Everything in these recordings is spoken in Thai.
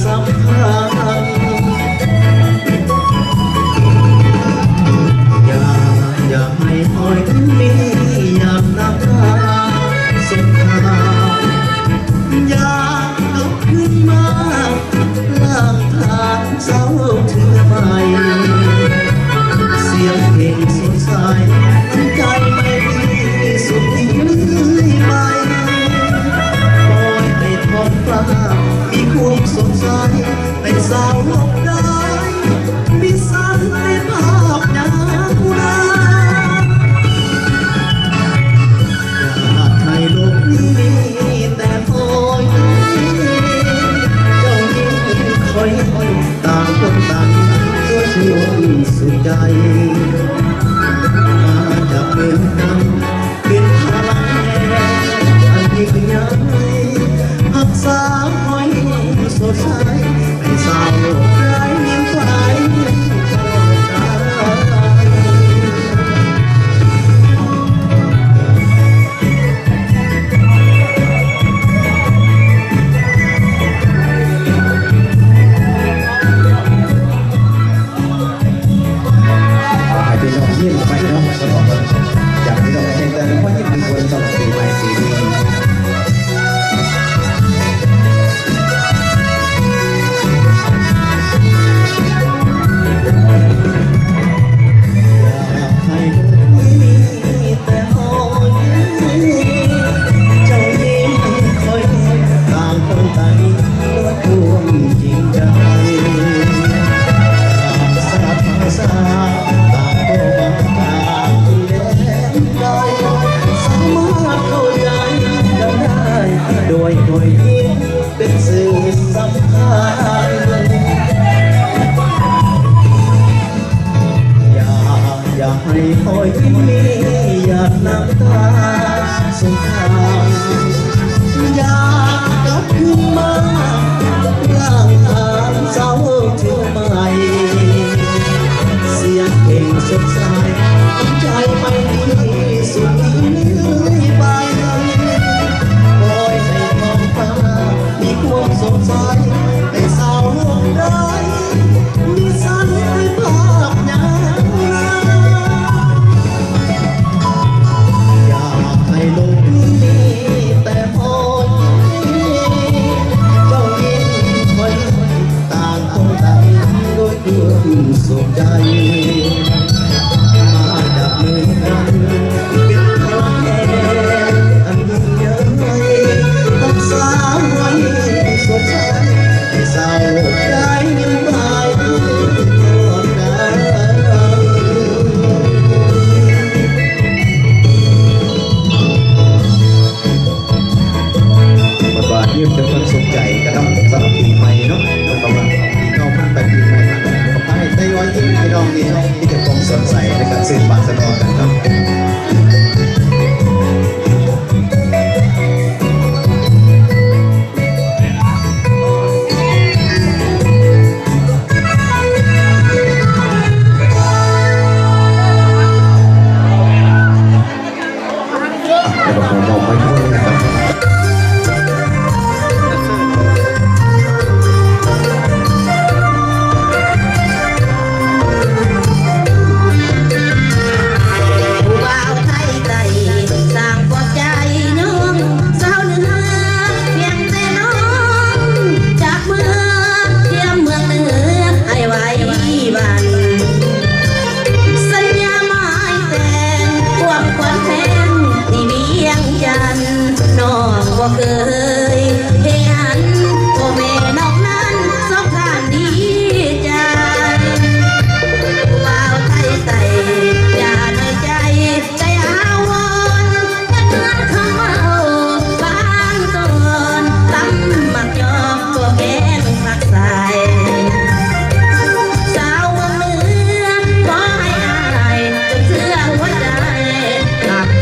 สำคัญอย่าให้คอยมีอยากนำพาสงครามอยากลุกขึ้นมาล้างทางเศร้าถือไปเสียงเพลงสดใสใจไม่มีสุดที่ลืมไปปล่อยให้ท้องฟ้ามีความสดใสเป็นสาวโลกได้มีสันในภาพยามราอยากให้โลกนี้มีแต่คอยเจ้ายิ่งคอยต่างคนต่างตัวช่วยสุดใจมาจากเมืองนั้นเป็นพลังแห่งอันยิ่งใหญ่หักษาคอยสดใสเป็นสาวโลกไร้ยิ้มไว้ยิ้มไปเนาะอยากให้เราเห็นแต่ละคนยิ้มเป็นคนตลอดปีใหม่ปีนี้อยากให้โลกนี้มีแต่หอยเจ้ายิ้มคอยต่างคนต่างด้วยความจริงใจสลับภาษาโดยยิ้มเป็นสื่อสำคัญอย่าให้คอยยิ้มมีอยากน้ำตาสงครามอยากกลับขึ้นมาล้างทางเศร้าถึงใหม่เสียงเพลงสดใสใจไม่มีสุดที่เหนื่อยไปมีความสงสัยในสาวโลกได้มีสันในภาพยามราอยากให้โลกนี้มีแต่พอเจ้ายิ้มคอยต่างคนต่างด้วยความสุขใจมาจับมือกันเป็นพลังแห่งอันยิ่งใหญ่รักษาไว้สดใสให้สาวโลกได้ยิ้มไปตลอดกาลบาดยิ้มเป็นคนสุขใจก็ต้องสำหรับปีใหม่เนาะต้องมาปีเก่าพันไปปีใหม่พันก็ให้ได้รอยยิ้มให้น้องนี่ที่จะความสดใสในการสื่อปากสะดอกกันครับ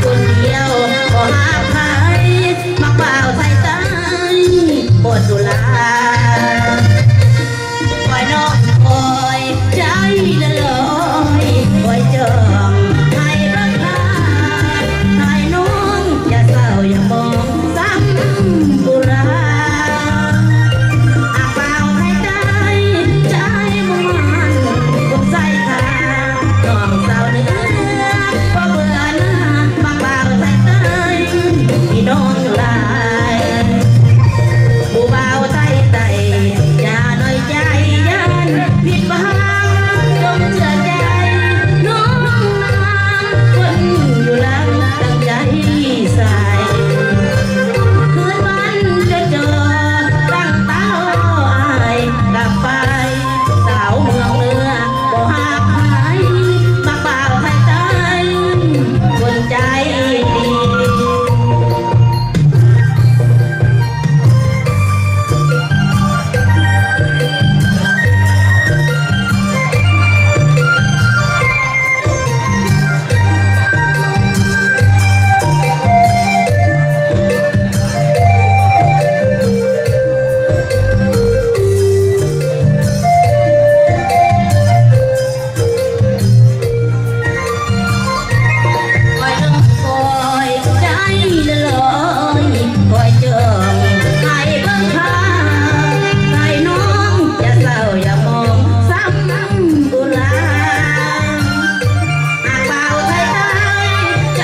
คนเดียวก็หาใครมาเปล่าไทยตา น้องลายผู้บ่าวไทยไต่อย่าน้อยใจยันผิดหวังจงเชื่อใจน้องนางคนอยู่หลังตั้งใจใส่คืนวันจะเจอตั้งตารออายกลับไปสาวเมืองเหนือบ่หักหายมาเปล่าให้ตายคนใจดี คอยต้องคอยใจละลอยคอยเจอให้เบิ่งทางให้น้องอย่าเศร้าอย่ามองซ้ำบุราหากเบาไทยใจ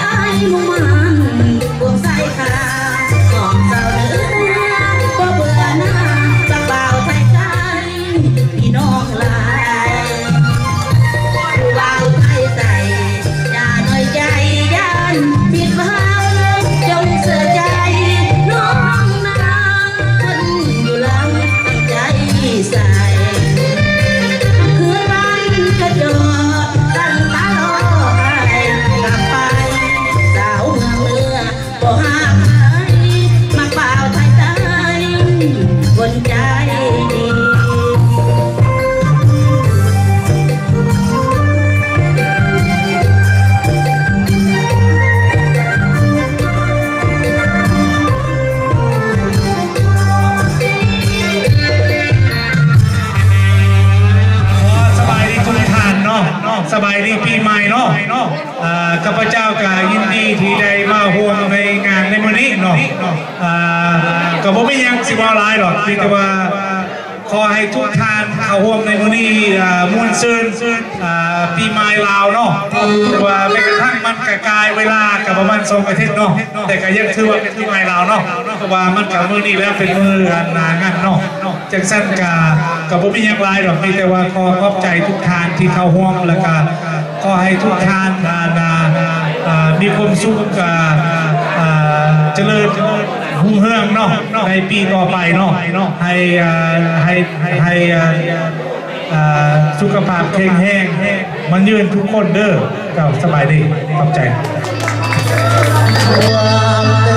มุ่งมันบวกใส่ขาหอมเศร้าเนื้อก็เบื่อหน้าจากเบาไทยใจพี่น้องหลาย ผู้บ่าวไทยใส่อย่าน้อยใจยันผิดหวังจงเสียใจน้องนางคนอยู่หลังตั้งใจใส่คืนวันก็จอดตั้งตารอให้กลับไปสาวเมืองเหนือบ่หักหายมาเปล่าไทยใจคนใจดี สบายดีทุกท่านเนาะสบายดีปีใหม่เนาะข้าพเจ้าก็ยินดีที่ได้มาร่วมในงานในมื้อนี้เนาะก็บ่มีหยังสิว่าหลายหรอกมีแต่ว่าขอให้ทุกท่านเข้าร่วมในมื้อนี้ม่วนซื่นปีใหม่ลาวเนาะแต่ว่าแม้กระทั่งมันก็กลายเวลาก็ประมาณ2อาทิตย์เนาะแต่ก็ยังถือว่าเป็นปีใหม่ลาวเนาะเพราะว่ามันก็มื้อนี้แล้วเป็นมื้องานเนาะจังซั่นก็บ่มีหยังหลายหรอกมีแต่ว่าขอขอบใจทุกท่านที่เข้าร่วมแล้วก็ขอให้ทุกท่านมีความสุขเจริญรุ่งเรืองเนาะในปีต่อไปเนาะให้สุขภาพแข็งแรงมันยืนทุกคนเด้อก็สบายดีขอบใจ ความเดิน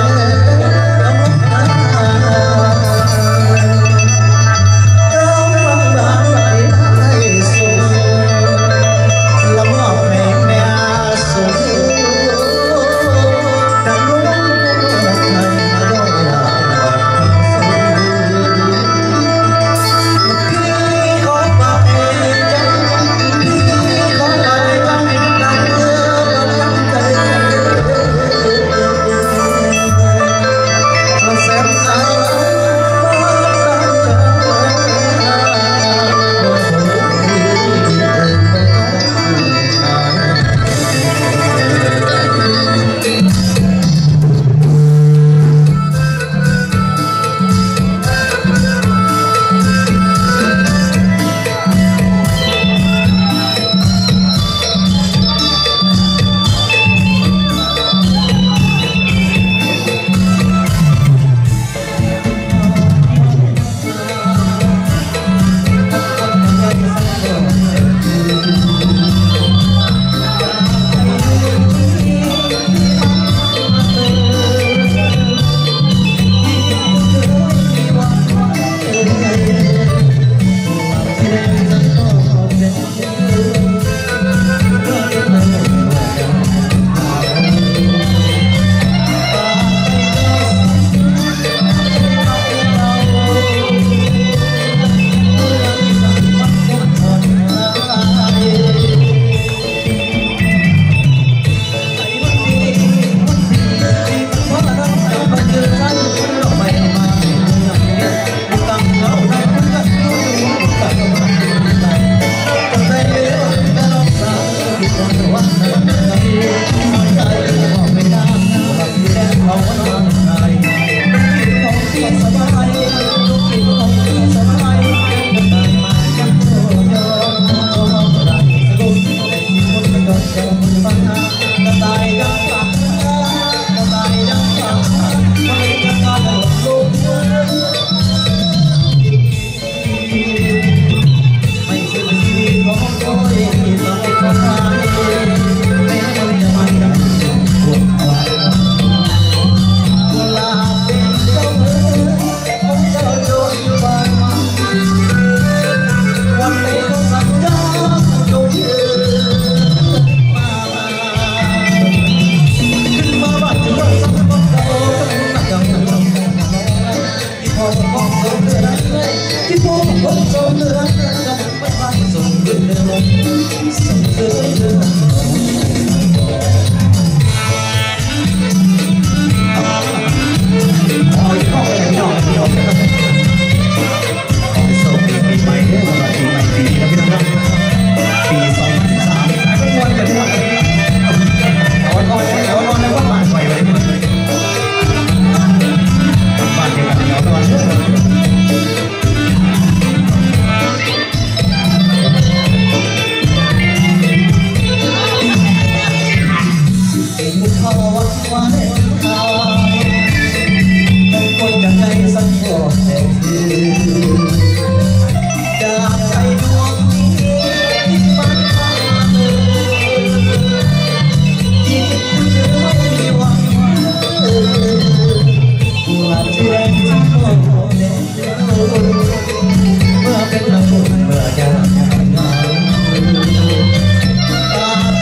ทางบางคนจะให้สักพอแต่คือจากใจดวงนี้ที่มันพังยิ่งเจอไม่มีหวังว่าจะได้สักพอแต่เมื่อเป็นละมุนเมื่อจะงานตา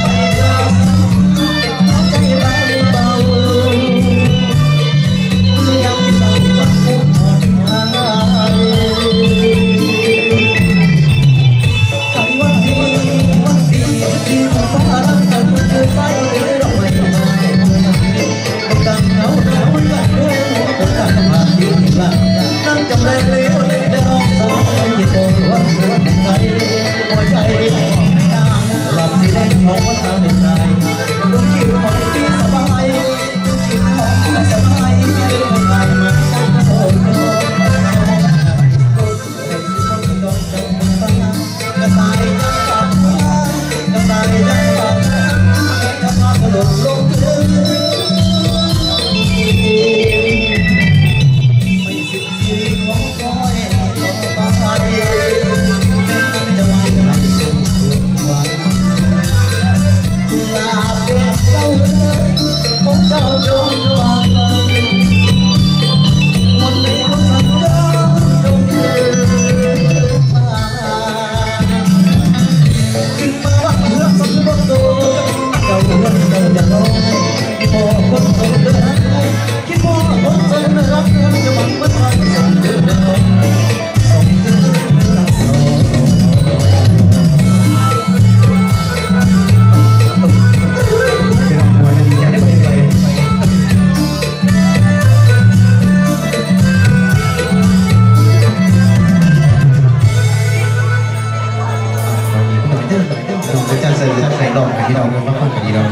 ไปแล้วใจเบาๆยังเศร้าว่าคงอ่อนหายใครวันดีที่ฟ้ารักกันเธอไปเราไม่ได้ตั้งเหงาหนาวกันเรื่องตั้งมาที่บ้านนั่งจำเลยเลี้ยวเลยได้ออกสายที่ตัววันใจหัวใจหลับที่ได้มองว่าทางหนึ่งใจลูกคิวของที่สบายลูกคิวของที่สบายไม่ได้ทำงานมาตั้งโอ้ยกระต่ายจังปักกระต่ายจังปักกระต่ายกระโดดลงพื้นไม่สิ้นชีวิตของคอยต่อไปจะไม่ได้สุขวันลาเพียงเจ้าเลยของเจ้าจงวางวันนี้ของฉันเจ้าจงเกิดมาจึงมาว่าเพื่อสังคมโตเจ้าวันเจ้าจะร้องพอคนโตเดินคิดว่าคนใจไม่รักจะหวังว่าทางส่งเดินส่งเดินรักโเราจะใส่ใส่ดอกกับที่เราพักผ่อนกับที่เรา